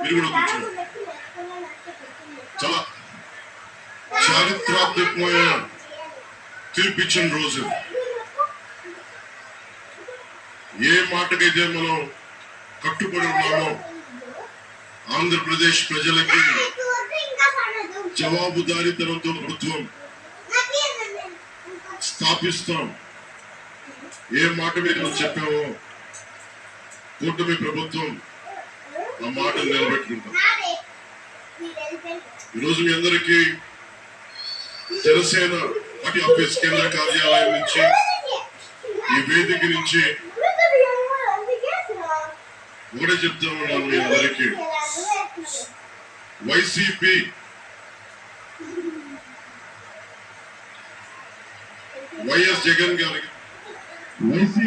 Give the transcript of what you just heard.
మీరు కూడా కూర్చోండి. చాలా చారిత్రాత్మకమైన తీర్పిచ్చిన రోజు. ఏ మాటకైతే మనం కట్టుబడి ఉన్నామో ఆంధ్రప్రదేశ్ ప్రజలకి జవాబుదారీతనంతో ప్రభుత్వం స్థాపిస్తాం. ఏ మాట మీద చెప్పామో కూటమి ప్రభుత్వం ఆ మాట నిలబెట్టుకుంటాం. ఈరోజు మీ అందరికీ జనసేన పార్టీ ఆఫీస్ కేంద్ర కార్యాలయం నుంచి ఈ వేదిక నుంచి ఒకటే చెప్తా ఉన్నాను మీ అందరికీ, వైసీపీ వైఎస్ జగన్ గారికి